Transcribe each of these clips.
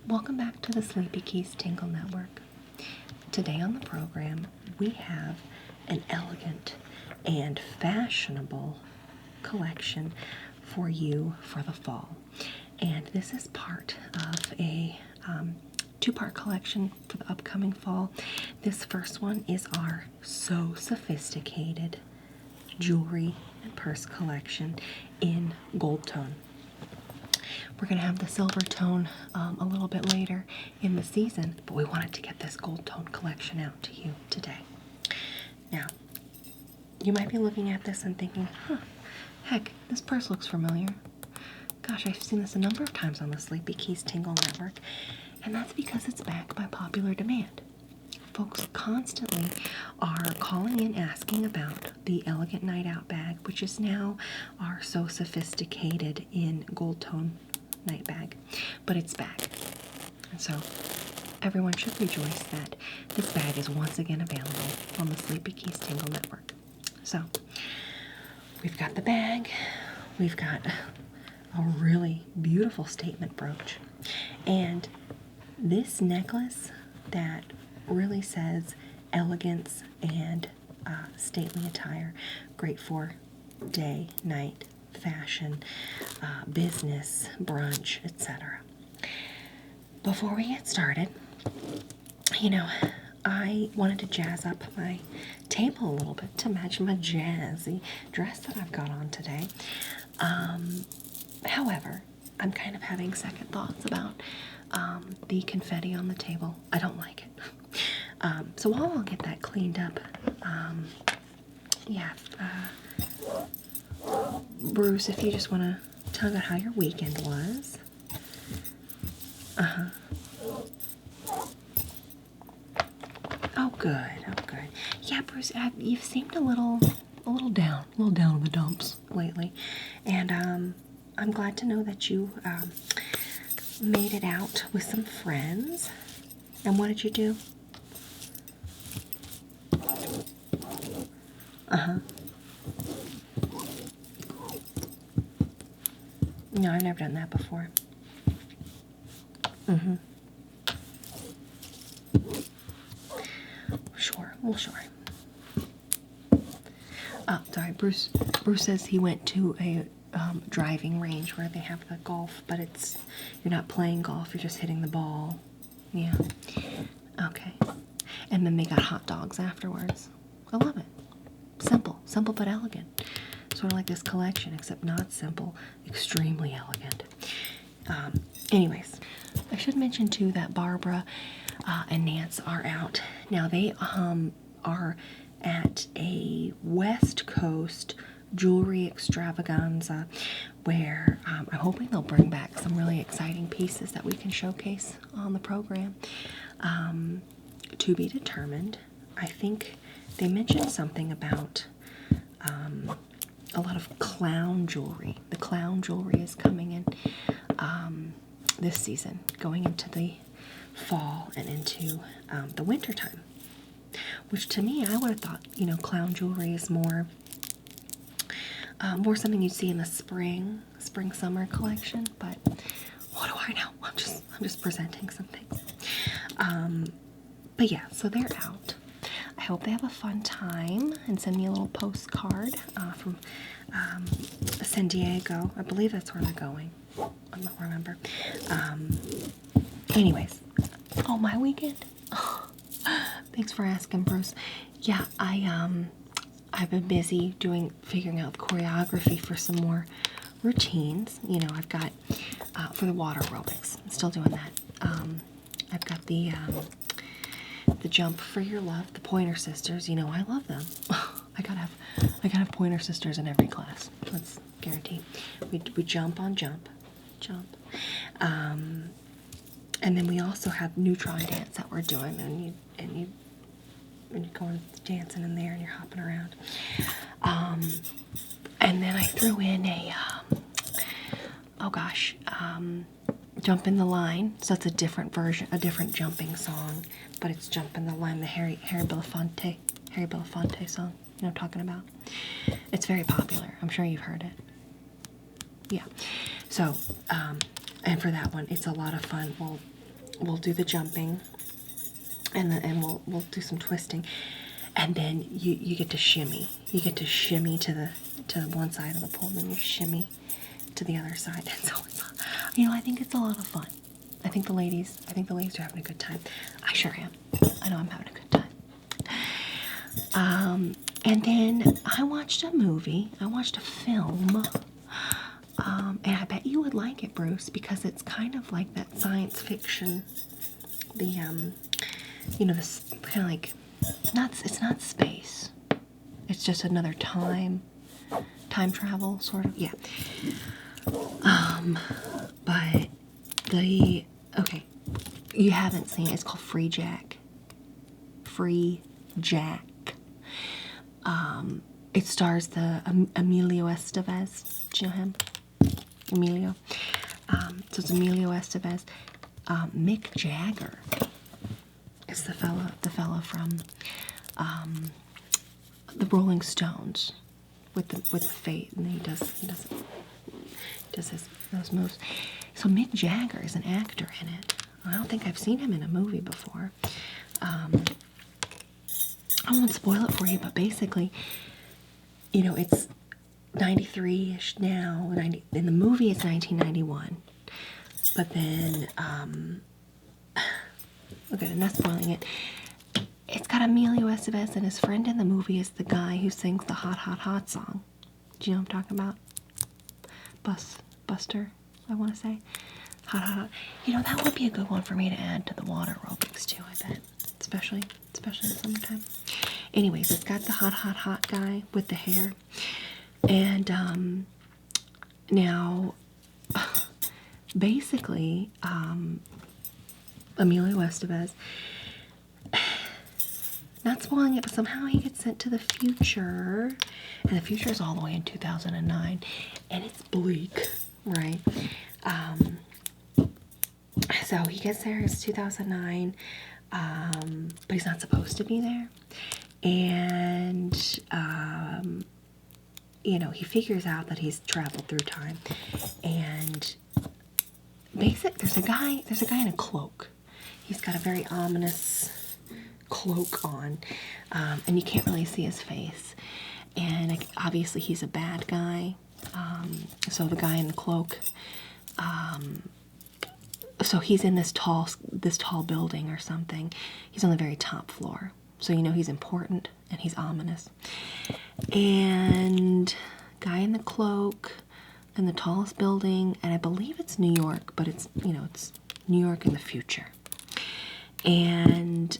Welcome back to the Sleepy Keys Tingle Network. Today on the program, we have an elegant and fashionable collection for you for the fall. And this is part of a two-part collection for the upcoming fall. This first one is our So Sophisticated jewelry and purse collection in gold tone. We're going to have the silver tone a little bit later in the season, but we wanted to get this gold tone collection out to you today. Now, you might be looking at this and thinking, heck, this purse looks familiar. Gosh, I've seen this a number of times on the Sleepy Keys Tingle Network, and that's because it's back by popular demand. Folks constantly are calling in asking about the Elegant Night Out bag, which is now our So Sophisticated in gold tone night bag, but it's back. And so everyone should rejoice that this bag is once again available on the Sleepy Keys Tingle Network. So we've got the bag, we've got a really beautiful statement brooch, and this necklace that really says elegance and stately attire, great for day, night, fashion, business, brunch, etc. Before we get started, I wanted to jazz up my table a little bit to match my jazzy dress that I've got on today. However, I'm kind of having second thoughts about the confetti on the table. I don't like it. So while I'll get that cleaned up, Bruce, if you just want to tell about how your weekend was. Oh, good. Yeah, Bruce, you've seemed a little down in the dumps lately, and I'm glad to know that you made it out with some friends. And what did you do? No, I've never done that before. Sure. Oh, sorry, Bruce says he went to a driving range where they have the golf, but you're not playing golf, you're just hitting the ball. Yeah. Okay. And then they got hot dogs afterwards. I love it. Simple but elegant. Sort of like this collection, except not simple, extremely elegant. Anyways, I should mention too that Barbara and Nance are out. Now they are at a West Coast jewelry extravaganza where I'm hoping they'll bring back some really exciting pieces that we can showcase on the program. To be determined. I think they mentioned something about a lot of clown jewelry. The clown jewelry is coming in this season, going into the fall and into the winter time. Which to me, I would have thought, clown jewelry is more something you'd see in the spring, summer collection. But what do I know? I'm just presenting some things. But yeah, so they're out. I hope they have a fun time and send me a little postcard from San Diego. I believe that's where they're going. I don't remember. Anyways, my weekend. Thanks for asking, Bruce. Yeah, I've been busy figuring out the choreography for some more routines. I've got for the water aerobics. I'm still doing that. I've got the Jump for Your Love, the Pointer Sisters. I love them. I gotta have Pointer Sisters in every class. That's guaranteed. We jump on jump. And then we also have neutron dance that we're doing, and you're going dancing in there and you're hopping around. And then I threw in a Jump in the Line. So it's a different version, a different jumping song, but it's Jump in the Line, the Harry Belafonte song. You know what I'm talking about? It's very popular. I'm sure you've heard it. Yeah. So, and for that one, it's a lot of fun. We'll we'll do the jumping, and we'll do some twisting, and then you get to shimmy. You get to shimmy to one side of the pole, and then you shimmy to the other side. And so it's, I think it's a lot of fun. I think the ladies are having a good time. I sure am. I know I'm having a good time. And then I watched a movie. I watched a film. And I bet you would like it, Bruce, because it's kind of like that science fiction. This kind of like, it's not space. It's just another time travel, sort of, yeah. But okay, you haven't seen it. It's called Freejack. Freejack. It stars the Emilio Estevez. Do you know him? Emilio. So it's Emilio Estevez. Mick Jagger is the fella from the Rolling Stones with the fade, and he does those moves. So Mick Jagger is an actor in it. I don't think I've seen him in a movie before. I won't spoil it for you, but basically, it's 93-ish now. In the movie, it's 1991. But then, okay, I'm not spoiling it. It's got Emilio Estevez, and his friend in the movie is the guy who sings the Hot, Hot, Hot song. Do you know what I'm talking about? Buster, I want to say. Hot, Hot, Hot. That would be a good one for me to add to the water aerobics, too, I bet. Especially in the summertime. Anyways, it's got the Hot, Hot, Hot guy with the hair. And now, basically, Emilio Estevez, not spoiling it, but somehow he gets sent to the future, and the future is all the way in 2009, and it's bleak, right? So he gets there, it's 2009, but he's not supposed to be there, and he figures out that he's traveled through time, and there's a guy in a cloak. He's got a very ominous cloak on, and you can't really see his face, and obviously he's a bad guy. So the guy in the cloak, so he's in this tall building or something. He's on the very top floor, so he's important and he's ominous. And guy in the cloak in the tallest building, and I believe it's New York, but it's it's New York in the future. And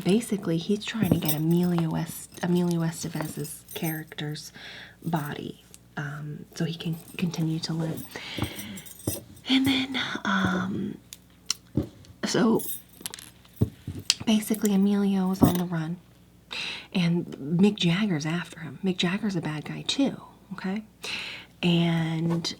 basically he's trying to get Emilio Estevez's character's body, so he can continue to live. And then so basically Emilio is on the run, and Mick Jagger's after him. Mick Jagger's a bad guy too, okay? And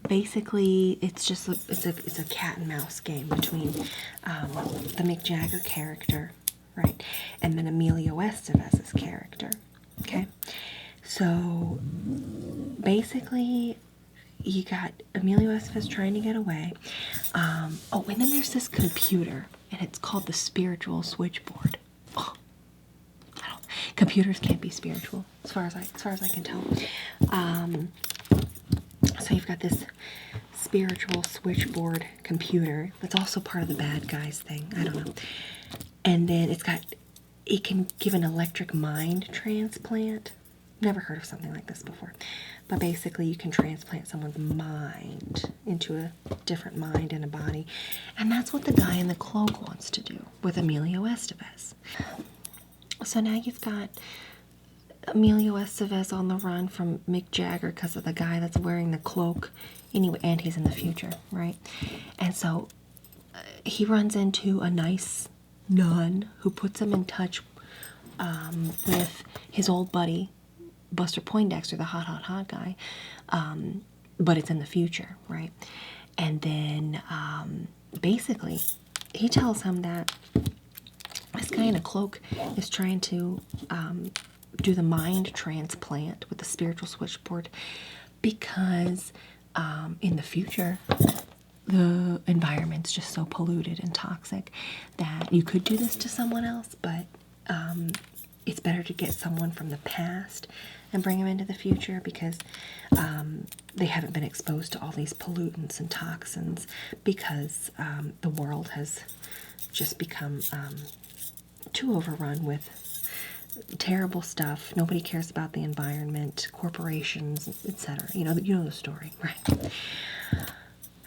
basically it's a cat and mouse game between the Mick Jagger character, right, and then Emilio Estevez's character, okay? So basically you got Emilio Estevez trying to get away. And then there's this computer, and it's called the spiritual switchboard. Oh, computers can't be spiritual, as far as I can tell. So you've got this spiritual switchboard computer that's also part of the bad guys thing. I don't know. And then it can give an electric mind transplant. Never heard of something like this before. But basically you can transplant someone's mind into a different mind in a body. And that's what the guy in the cloak wants to do with Emilio Estevez. So now you've got Emilio Estevez on the run from Mick Jagger because of the guy that's wearing the cloak. Anyway, and he's in the future, right? And so he runs into a nice nun who puts him in touch with his old buddy, Buster Poindexter, the hot, hot, hot guy, but it's in the future, right? And then basically he tells him that this guy in a cloak is trying to do the mind transplant with the spiritual switchboard because in the future, the environment's just so polluted and toxic that you could do this to someone else, but it's better to get someone from the past and bring them into the future because they haven't been exposed to all these pollutants and toxins because the world has just become too overrun with terrible stuff. Nobody cares about the environment, corporations, etc. You know the story, right?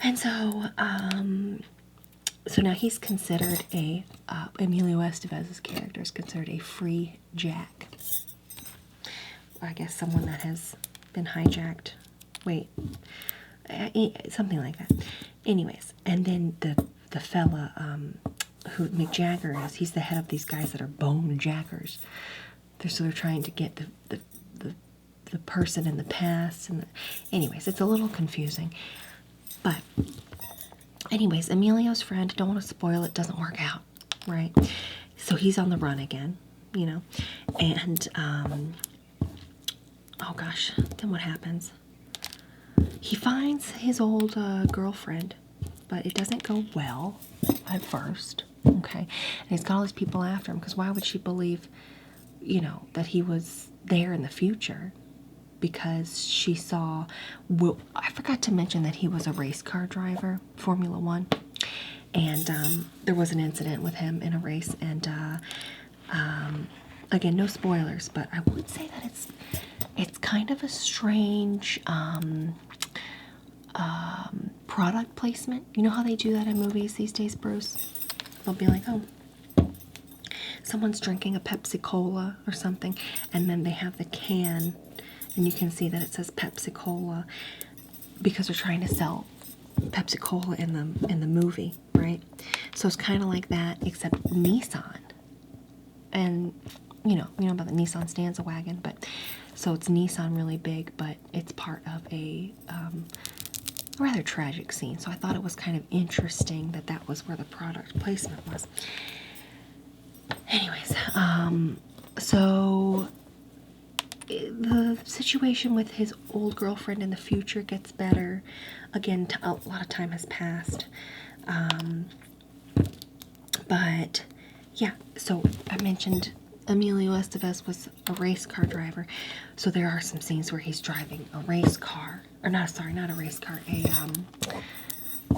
And so, so now he's considered Emilio Estevez's character is considered a Freejack. I guess someone that has been hijacked. Wait, something like that. Anyways, and then the fella who Mick Jagger is, he's the head of these guys that are bone jackers. So they're trying to get the person in the past. And anyways, it's a little confusing. But anyways, Emilio's friend, don't want to spoil it, doesn't work out, right? So he's on the run again, you know. And, oh gosh, then what happens? He finds his old girlfriend, but it doesn't go well at first, okay? And he's got all these people after him, because why would she believe, you know, that he was there in the future? Because she saw, well, I forgot to mention that he was a race car driver, Formula One, and there was an incident with him in a race, and again, no spoilers, but I would say that it's kind of a strange product placement. You know how they do that in movies these days, Bruce? They'll be like, oh, someone's drinking a Pepsi Cola or something, and then they have the can, and you can see that it says Pepsi Cola because they're trying to sell Pepsi Cola in the movie, right? So it's kind of like that, except Nissan. And you know about the Nissan Stanza wagon, but so it's Nissan really big, but it's part of a rather tragic scene. So I thought it was kind of interesting that was where the product placement was. Anyways, so the situation with his old girlfriend in the future gets better. Again, a lot of time has passed. But yeah, so I mentioned Emilio Estevez was a race car driver. So there are some scenes where he's driving a race car, or not a race car,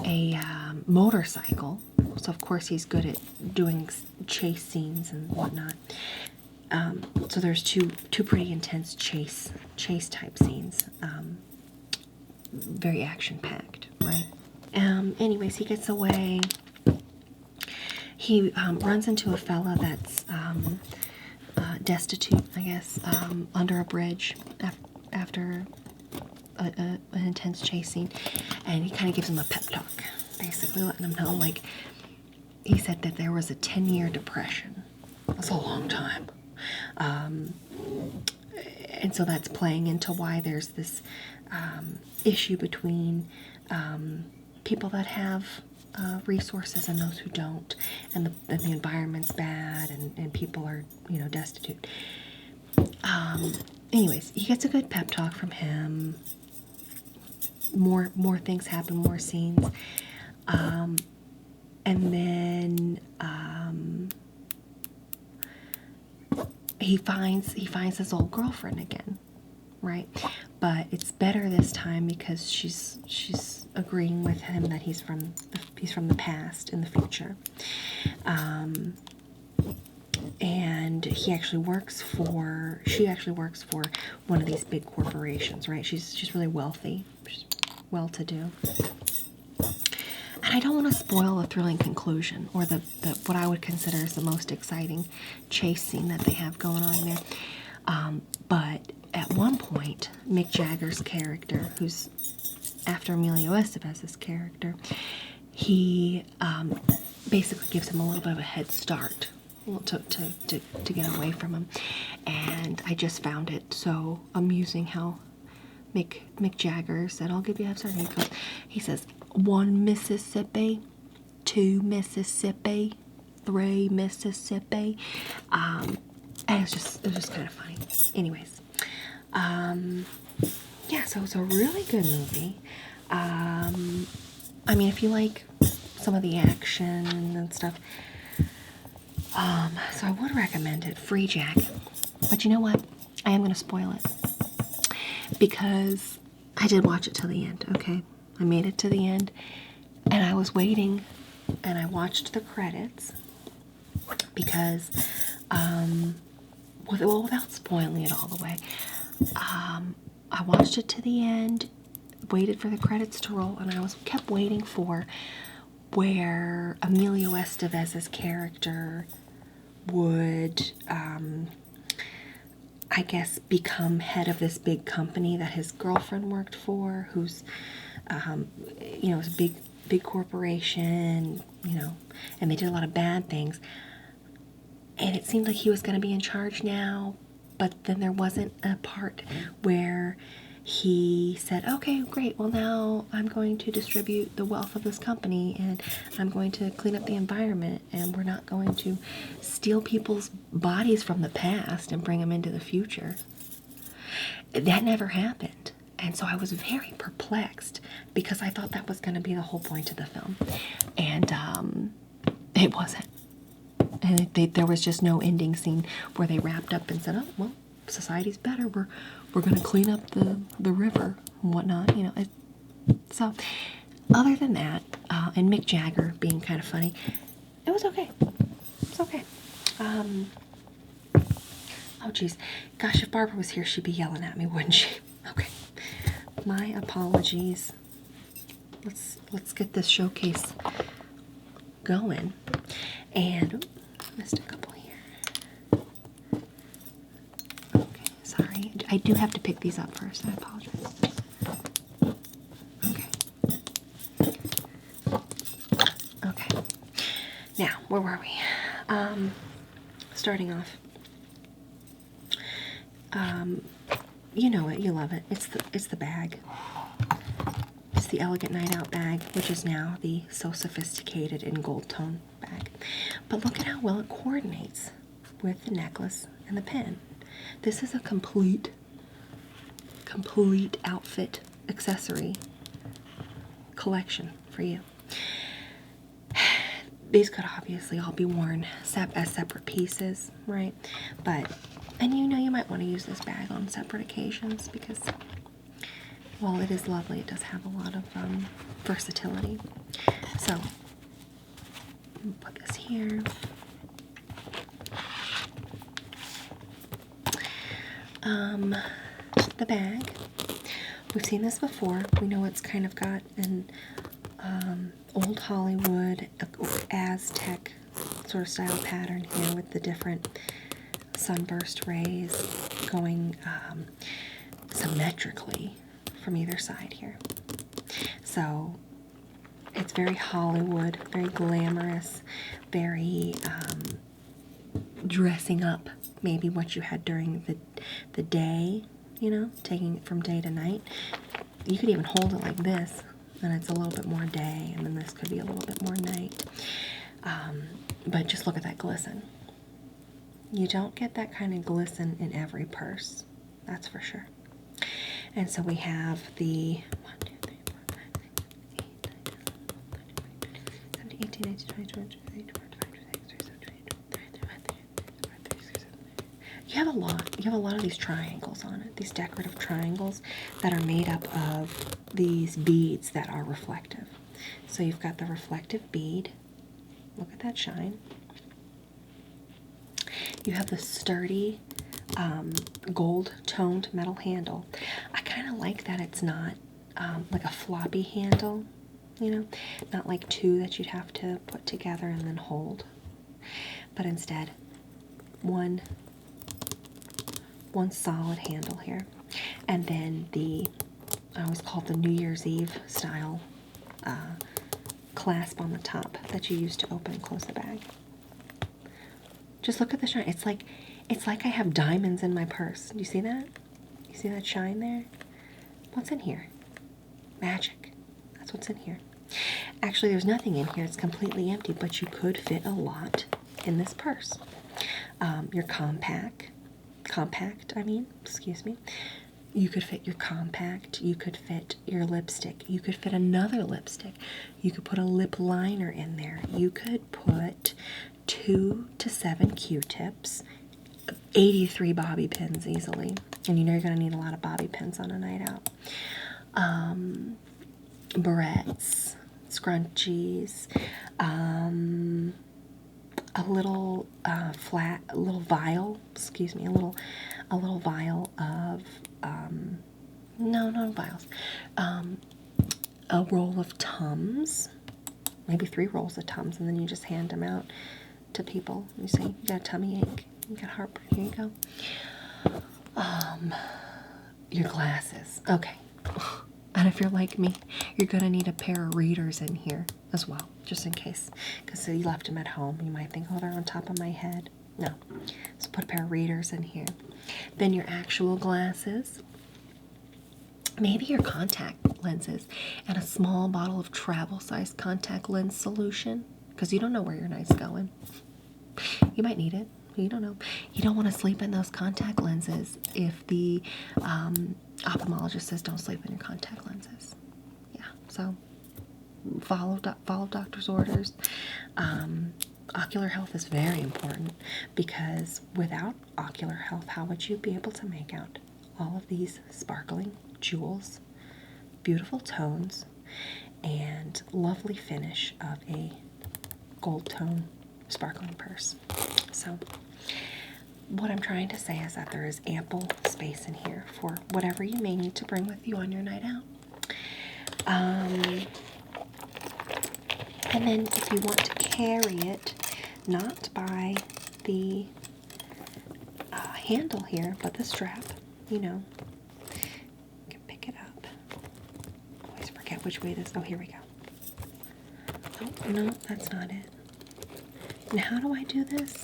a motorcycle. So of course he's good at doing chase scenes and whatnot. So there's two pretty intense chase type scenes. Very action packed, right? Anyways, he gets away. He runs into a fella that's destitute, I guess, under a bridge after an intense chase scene, and he kind of gives him a pep talk, basically letting him know, like, he said that there was a 10-year depression. That's a long time. And so that's playing into why there's this issue between people that have resources and those who don't, and the environment's bad, and people are, destitute. Anyways, he gets a good pep talk from him. More things happen, more scenes. And then he finds his old girlfriend again, right? But it's better this time because she's agreeing with him that he's from the past in the future, and she actually works for one of these big corporations, right? She's really wealthy, she's well-to-do. And I don't want to spoil the thrilling conclusion, or the what I would consider is the most exciting chase scene that they have going on there. But at one point, Mick Jagger's character, who's after Emilio Estevez's character, he basically gives him a little bit of a head start to get away from him. And I just found it so amusing how Mick Jagger said, "I'll give you a head start." And he says, 1 Mississippi, 2 Mississippi, 3 Mississippi. And it was just kind of funny. Anyways, yeah, so it's a really good movie. I mean, if you like some of the action and stuff, so I would recommend it, Freejack. But you know what? I am going to spoil it because I did watch it till the end, okay? I made it to the end, and I was waiting, and I watched the credits because, without spoiling it all the way, I watched it to the end, waited for the credits to roll, and I kept waiting for where Emilio Estevez's character would, I guess, become head of this big company that his girlfriend worked for, who's, you know, it's a big corporation, you know, and they did a lot of bad things. And it seemed like he was going to be in charge now, but then there wasn't a part where he said, okay, great, well now I'm going to distribute the wealth of this company, and I'm going to clean up the environment, and we're not going to steal people's bodies from the past and bring them into the future. That never happened. And so I was very perplexed because I thought that was going to be the whole point of the film. And it wasn't. And there was just no ending scene where they wrapped up and said, oh, well, society's better. We're going to clean up the river and whatnot, you know. So, other than that, and Mick Jagger being kind of funny, it was okay. It's okay. Oh, geez. Gosh, if Barbara was here, she'd be yelling at me, wouldn't she? Okay. My apologies. Let's get this showcase going. And missed a couple here. Okay, sorry. I do have to pick these up first. I apologize. Okay. Okay. Now, where were we? Starting off. You know it, you love it. It's the bag. It's the Elegant Night Out bag, which is now the So Sophisticated in Gold Tone bag. But look at how well it coordinates with the necklace and the pin. This is a complete outfit accessory collection for you. These could obviously all be worn as separate pieces, right? And you know you might want to use this bag on separate occasions because, while it is lovely, it does have a lot of versatility. So, put this here. The bag. We've seen this before. We know it's kind of got an old Hollywood, Aztec sort of style pattern here with the different sunburst rays going symmetrically from either side here. So it's very Hollywood, very glamorous, very dressing up maybe what you had during the day, you know, taking it from day to night. You could even hold it like this, and it's a little bit more day, and then this could be a little bit more night. But just look at that glisten. You don't get that kind of glisten in every purse, that's for sure. And so we have the 1, 2, 3, 4, 5, 6, 7, 8, 19, 20, 21, 22, 23, 24, 25, 26, 27, 28. You have a lot of these triangles on it, these decorative triangles that are made up of these beads that are reflective. So you've got the reflective bead. Look at that shine. You have the sturdy gold-toned metal handle. I kind of like that it's not like a floppy handle, you know, not like two that you'd have to put together and then hold, but instead one solid handle here. And then I always call it the New Year's Eve style clasp on the top that you use to open and close the bag. Just look at the shine. It's like I have diamonds in my purse. Do you see that? You see that shine there? What's in here? Magic. That's what's in here. Actually, there's nothing in here. It's completely empty, but you could fit a lot in this purse. You're compact, excuse me. You could fit your compact, you could fit your lipstick, you could fit another lipstick, you could put a lip liner in there, you could put 2 to 7 Q-tips, 83 bobby pins easily, and you know you're going to need a lot of bobby pins on a night out. Barrettes, scrunchies, a little a little vial of, no, not vials, a roll of Tums, maybe 3 rolls of Tums, and then you just hand them out to people. You say, you got a tummy ache, you got heartburn, here you go. Your glasses, okay. And if you're like me, you're gonna need a pair of readers in here as well, just in case, because you left them at home. You might think, oh, they're on top of my head. No, so put a pair of readers in here. Then your actual glasses, maybe your contact lenses, and a small bottle of travel-sized contact lens solution, because you don't know where your night's going. You might need it. You don't know. You don't want to sleep in those contact lenses if the ophthalmologist says don't sleep in your contact lenses. Yeah, so follow doctor's orders. Ocular health is very important, because without ocular health, how would you be able to make out all of these sparkling jewels, beautiful tones, and lovely finish of a gold tone sparkling purse? So what I'm trying to say is that there is ample space in here for whatever you may need to bring with you on your night out. And then if you want to carry it, not by the handle here, but the strap, you know, you can pick it up. Always forget which way this, oh, here we go. Oh, no, that's not it. Now how do I do this?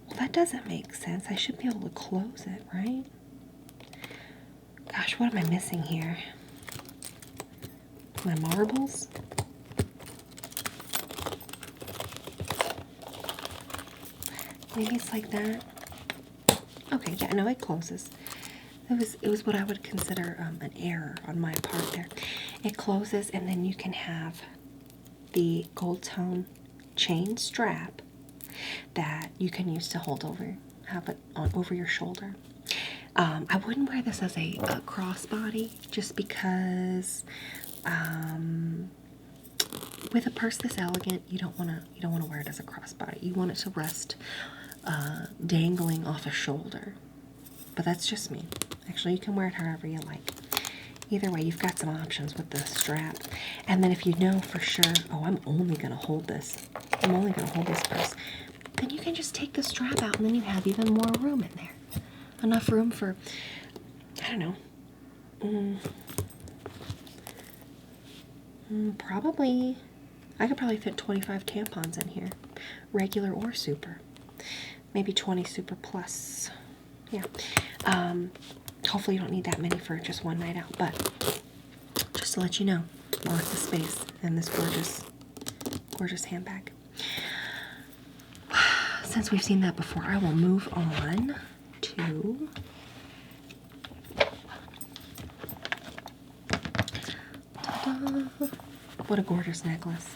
Well, that doesn't make sense. I should be able to close it, right? Gosh, what am I missing here? My marbles? Maybe it's like that. Okay, yeah, no, it closes. It was what I would consider an error on my part there. It closes, and then you can have the gold tone chain strap that you can use to hold have it on over your shoulder. I wouldn't wear this as a crossbody, just because with a purse this elegant, you don't want to wear it as a crossbody. You want it to rest dangling off a shoulder. But that's just me. Actually, you can wear it however you like. Either way, you've got some options with the strap. And then if you know for sure, oh, I'm only going to hold this. I'm only going to hold this purse. Then you can just take the strap out, and then you have even more room in there. Enough room for, I don't know, I could probably fit 25 tampons in here. Regular or super. Maybe 20 super plus. Yeah. Hopefully you don't need that many for just one night out, but just to let you know, lots of space in this gorgeous, gorgeous handbag. Since we've seen that before, I will move on to ta-da! What a gorgeous necklace.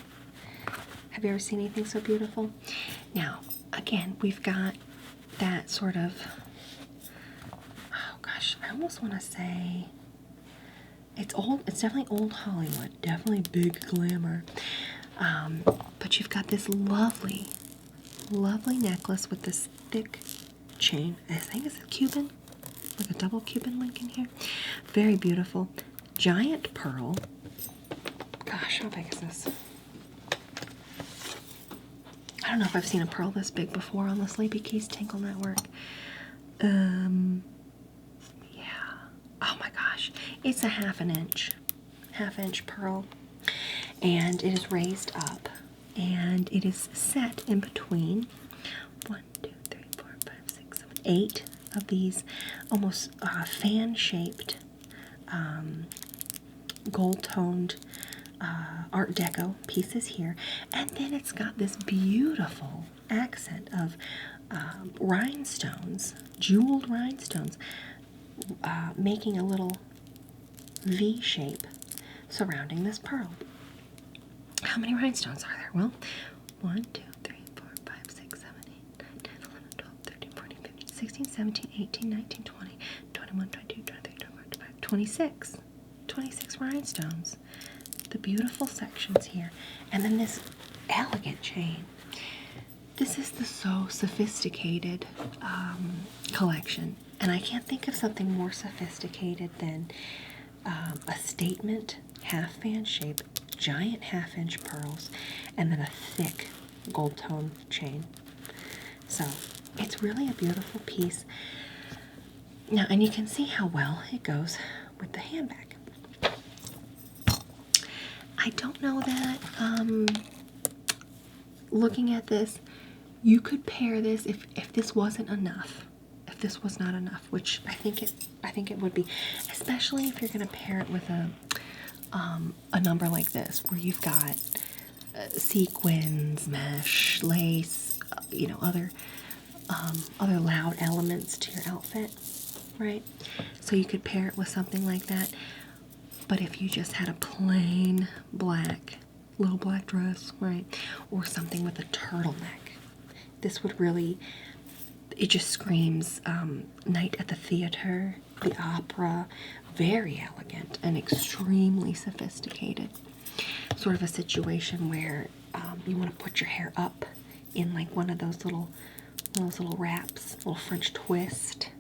Have you ever seen anything so beautiful? Now, again, we've got that sort of, oh gosh, I almost want to say it's definitely old Hollywood, definitely big glamour. But you've got this lovely, lovely necklace with this thick chain. I think it's a Cuban, like a double Cuban link in here. Very beautiful. Giant pearl. Gosh, how big is this? I don't know if I've seen a pearl this big before on the Sleepy Keys Tingle Network. Yeah. Oh my gosh. It's a half inch pearl. And it is raised up. And it is set in between 8 of these almost fan-shaped gold-toned Art Deco pieces here, and then it's got this beautiful accent of rhinestones, jeweled rhinestones, making a little V shape surrounding this pearl. How many rhinestones are there? Well, 1, 2, 3, 4, 5, 6, 7, 8, 9, 10, 11, 12, 13, 14, 15, 16, 17, 18, 19, 20, 21, 22, 23, 24, 25, 26. 26 rhinestones. The beautiful sections here. And then this elegant chain. This is the So Sophisticated collection. And I can't think of something more sophisticated than a statement half-fan shape, giant half-inch pearls, and then a thick gold tone chain. So it's really a beautiful piece. Now, and you can see how well it goes with the handbag. I don't know that, looking at this, you could pair this if this wasn't enough. If this was not enough, which I think it would be, especially if you're going to pair it with a number like this, where you've got sequins, mesh, lace, other loud elements to your outfit, right? So you could pair it with something like that. But if you just had a plain little black dress, right, or something with a turtleneck, this would really, it just screams night at the theater, the opera, very elegant and extremely sophisticated. Sort of a situation where you want to put your hair up in like one of those little wraps, little French twist.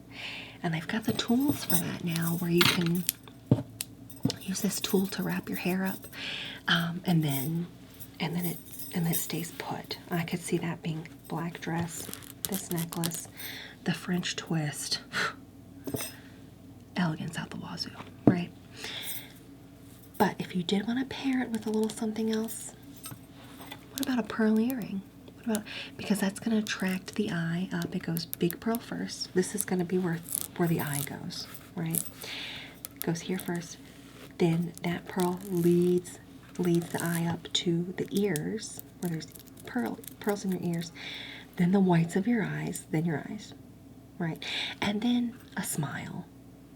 And they've got the tools for that now, where you can use this tool to wrap your hair up, and then it stays put. I could see that being black dress, this necklace, the French twist, elegance out the wazoo, right? But if you did want to pair it with a little something else, what about a pearl earring? Because that's going to attract the eye up. It goes big pearl first. This is going to be where the eye goes, right? It goes here first. Then that pearl leads the eye up to the ears, where there's pearls in your ears. Then the whites of your eyes, then your eyes, right? And then a smile.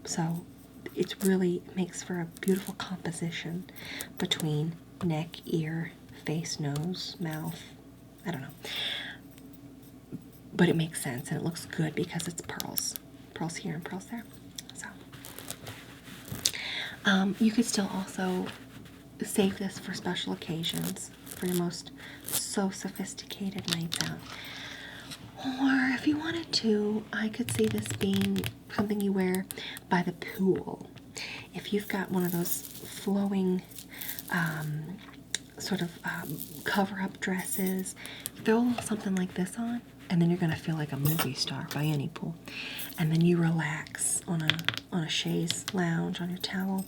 So it really makes for a beautiful composition between neck, ear, face, nose, mouth. I don't know. But it makes sense, and it looks good because it's pearls. Pearls here and pearls there. So you could still also save this for special occasions, for your most so sophisticated nights out. Or if you wanted to, I could see this being something you wear by the pool. If you've got one of those flowing cover-up dresses, throw something like this on, and then you're going to feel like a movie star by any pool. And then you relax on a chaise lounge on your towel.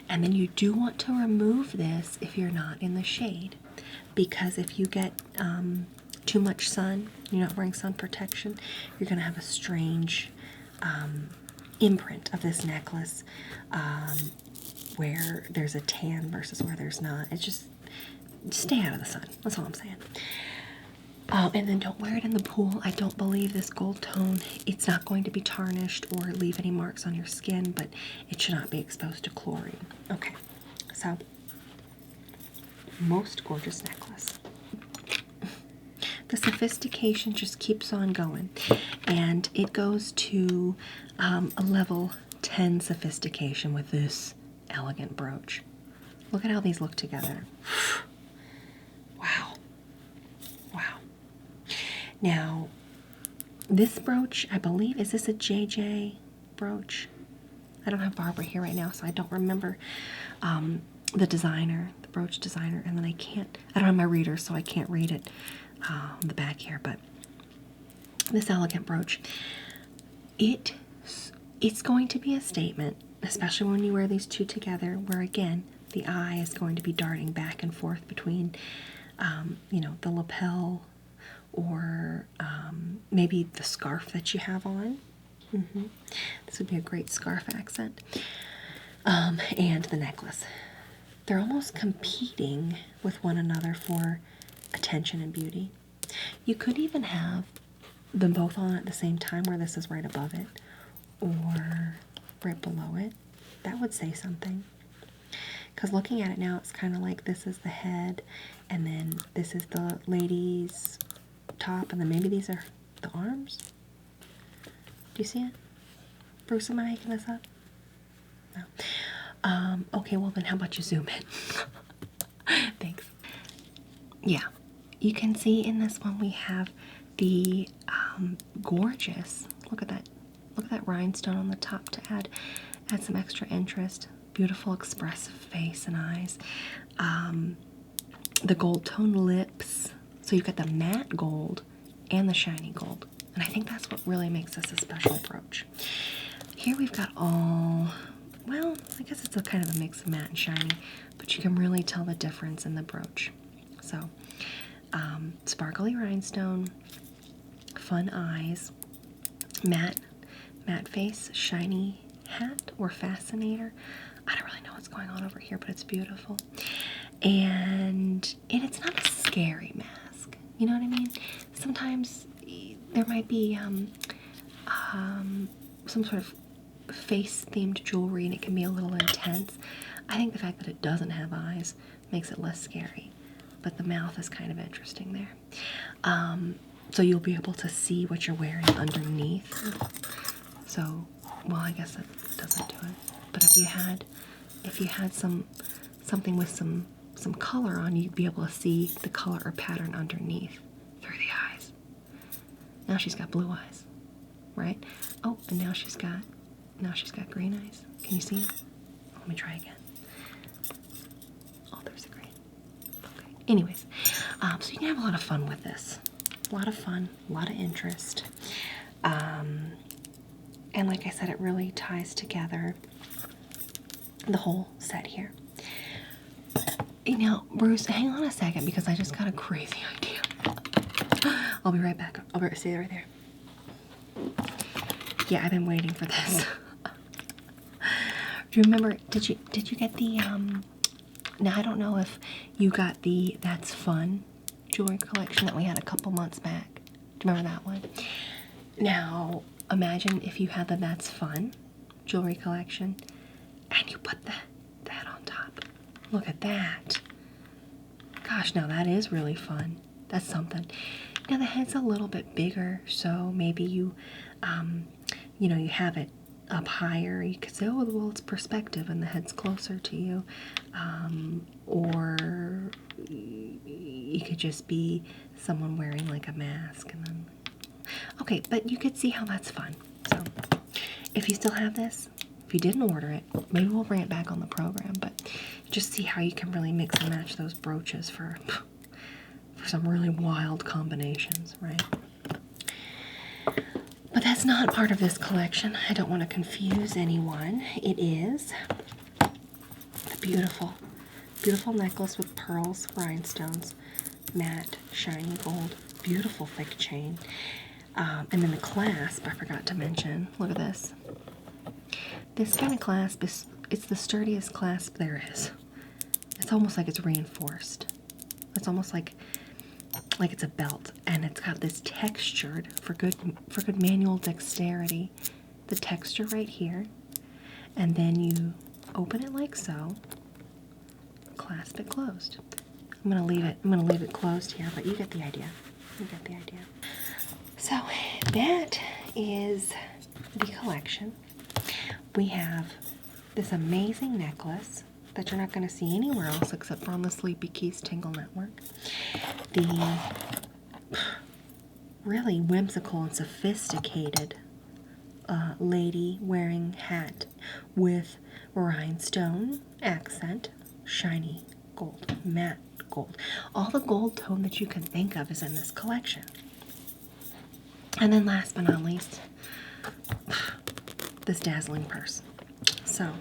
And then you do want to remove this if you're not in the shade, because if you get too much sun, you're not wearing sun protection, you're going to have a strange imprint of this necklace where there's a tan versus where there's not. It's just stay out of the sun. That's all I'm saying. And then don't wear it in the pool. I don't believe this gold tone, it's not going to be tarnished or leave any marks on your skin, but it should not be exposed to chlorine. Okay, so most gorgeous necklace. The sophistication just keeps on going, and it goes to a level 10 sophistication with this elegant brooch. Look at how these look together. Wow. Wow. Now, this brooch, I believe, is this a JJ brooch? I don't have Barbara here right now, so I don't remember the designer, the brooch designer, and then I don't have my reader, so I can't read it on the back here, but this elegant brooch, it's going to be a statement, especially when you wear these two together, where again, the eye is going to be darting back and forth between, the lapel or maybe the scarf that you have on. This would be a great scarf accent. And the necklace. They're almost competing with one another for attention and beauty. You could even have them both on at the same time, where this is right above it or right below it, that would say something. Because looking at it now, it's kind of like this is the head, and then this is the lady's top, and then maybe these are the arms. Do you see it? Bruce, am I making this up? No. Okay, well then how about you zoom in? Thanks. Yeah, you can see in this one we have the gorgeous, look at that rhinestone on the top to add some extra interest. Beautiful expressive face and eyes. The gold tone lips. So you've got the matte gold and the shiny gold. And I think that's what really makes this a special brooch. Here we've got all, well, I guess it's a kind of a mix of matte and shiny, but you can really tell the difference in the brooch. So, sparkly rhinestone, fun eyes, matte face, shiny hat or fascinator. I don't really know what's going on over here, but it's beautiful. And it's not a scary mask. You know what I mean? Sometimes there might be some sort of face-themed jewelry, and it can be a little intense. I think the fact that it doesn't have eyes makes it less scary, but the mouth is kind of interesting there. So you'll be able to see what you're wearing underneath. So, well, I guess that doesn't do it. But if you had something with some color on, you'd be able to see the color or pattern underneath through the eyes. Now she's got blue eyes, right? Oh, and now she's got green eyes. Can you see it? Let me try again. Oh, there's the green. Okay. Anyways, so you can have a lot of fun with this. A lot of fun, a lot of interest. And like I said, it really ties together the whole set here. Now, Bruce, hang on a second, because I just got a crazy idea. I'll be right back. Stay right there. Yeah, I've been waiting for this. Do you remember, did you get the, now I don't know if you got the That's Fun jewelry collection that we had a couple months back. Do you remember that one? Now, imagine if you had the That's Fun jewelry collection and you put that on top. Look at that. Gosh, now that is really fun. That's something. Now the head's a little bit bigger, so maybe you have it up higher. You could say, oh, well, it's perspective and the head's closer to you. Or you could just be someone wearing like a mask and then, okay, but you could see how that's fun. So if you still have this, if you didn't order it, maybe we'll bring it back on the program, but just see how you can really mix and match those brooches for some really wild combinations, right? But that's not part of this collection. I don't want to confuse anyone. It is the beautiful, beautiful necklace with pearls, rhinestones, matte, shiny gold, beautiful thick chain. And then the clasp, I forgot to mention. Look at this. This kind of clasp it's the sturdiest clasp there is. It's almost like it's reinforced. It's almost like it's a belt, and it's got this textured, for good manual dexterity, the texture right here, and then you open it like so, clasp it closed. I'm gonna leave it closed here, but you get the idea. So that is the collection. We have this amazing necklace that you're not going to see anywhere else except for on the Sleepy Keys Tingle Network. The really whimsical and sophisticated lady wearing hat with rhinestone accent, shiny gold, matte gold. All the gold tone that you can think of is in this collection. And then last but not least, this dazzling purse. So,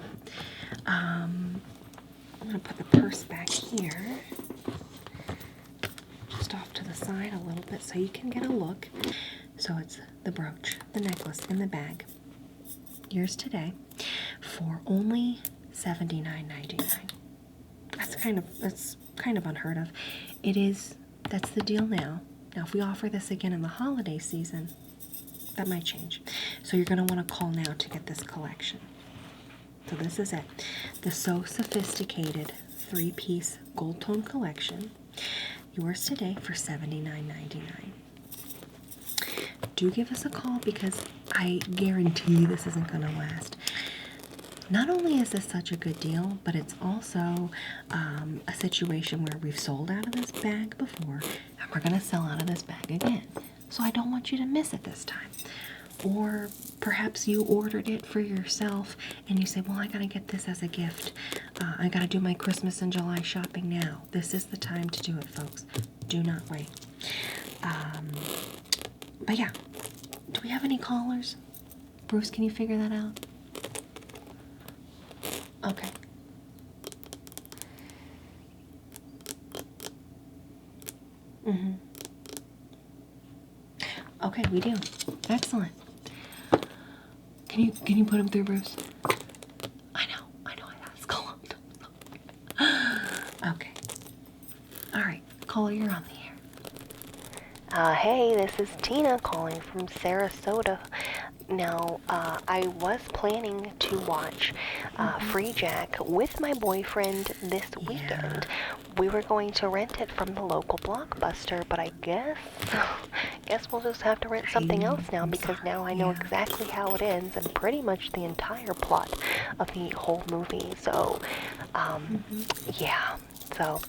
I'm going to put the purse back here, just off to the side a little bit so you can get a look. So it's the brooch, the necklace, and the bag. Yours today for only $79.99. That's kind of unheard of. That's the deal now. Now, if we offer this again in the holiday season, that might change. So you're going to want to call now to get this collection. So this is it. The So Sophisticated 3-piece gold tone collection. Yours today for $79.99. Do give us a call because I guarantee this isn't going to last. Not only is this such a good deal, but it's also a situation where we've sold out of this bag before, and we're going to sell out of this bag again. So I don't want you to miss it this time. Or perhaps you ordered it for yourself, and you say, well, I got to get this as a gift. I got to do my Christmas and July shopping now. This is the time to do it, folks. Do not wait. But yeah, do we have any callers? Bruce, can you figure that out? Okay. Okay, we do. Excellent. Can you put him through, Bruce? I know I asked a long time. Okay. All right, caller, you're on the air. Hey, this is Tina calling from Sarasota. Now, I was planning to watch Freejack with my boyfriend this weekend. We were going to rent it from the local Blockbuster, but I guess we'll just have to rent something else now because now I know exactly how it ends and pretty much the entire plot of the whole movie. So, yeah. So,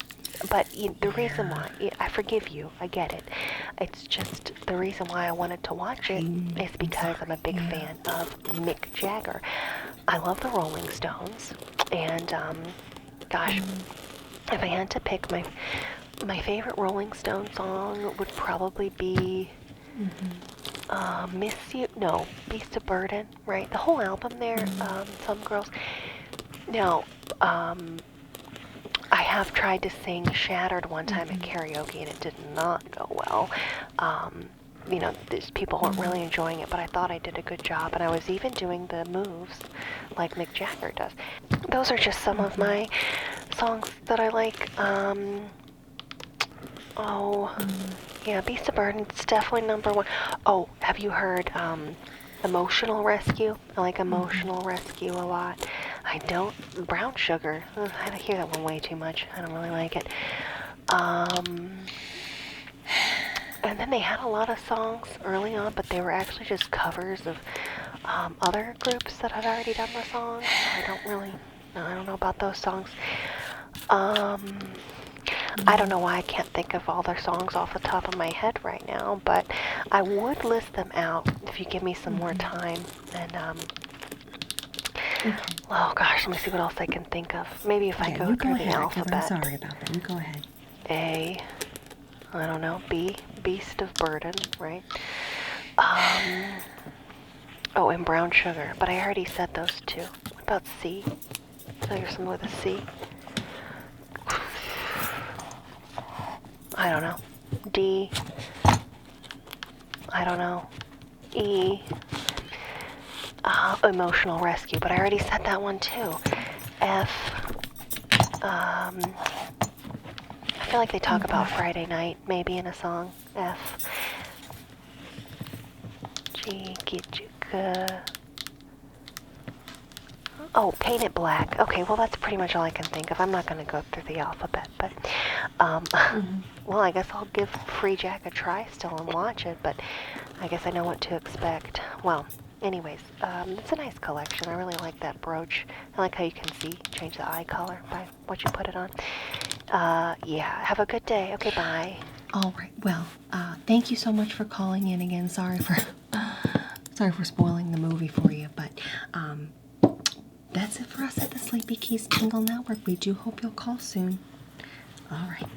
but the reason why, I forgive you, I get it. It's just the reason why I wanted to watch it is because I'm a big fan of Mick Jagger. I love the Rolling Stones, and gosh, if I had to pick my favorite Rolling Stone song would probably be Miss You, no, Beast of Burden, right? The whole album there, Some Girls. Now, I have tried to sing Shattered one time at karaoke and it did not go well. These people weren't really enjoying it, but I thought I did a good job, and I was even doing the moves like Mick Jagger does. Those are just some of my songs that I like. Beast of Burden, it's definitely number one. Oh, have you heard Emotional Rescue? I like Emotional Rescue a lot. I don't, Brown Sugar, I hear that one way too much. I don't really like it. And then they had a lot of songs early on, but they were actually just covers of other groups that had already done the songs. I don't know about those songs. I don't know why I can't think of all their songs off the top of my head right now, but I would list them out if you give me some more time. And, oh gosh, let me see what else I can think of. Maybe if I go through the alphabet. I'm sorry about that. You go ahead. A, I don't know, B, Beast of Burden, right? And Brown Sugar, but I already said those two. What about C? So here's some with a C. I don't know. D, I don't know. E, Emotional Rescue, but I already said that one too. F, I feel like they talk about Friday night, maybe in a song. F, G, oh, Paint It Black. Okay, well that's pretty much all I can think of. I'm not going to go through the alphabet, but, well, I guess I'll give Freejack a try still and watch it, but I guess I know what to expect. Well, anyways, it's a nice collection. I really like that brooch. I like how you can see, change the eye color by what you put it on. Yeah, have a good day. Okay, bye. All right, well, thank you so much for calling in again. Sorry for spoiling the movie for you, but that's it for us at the Sleepy Keys Tingle Network. We do hope you'll call soon. All right.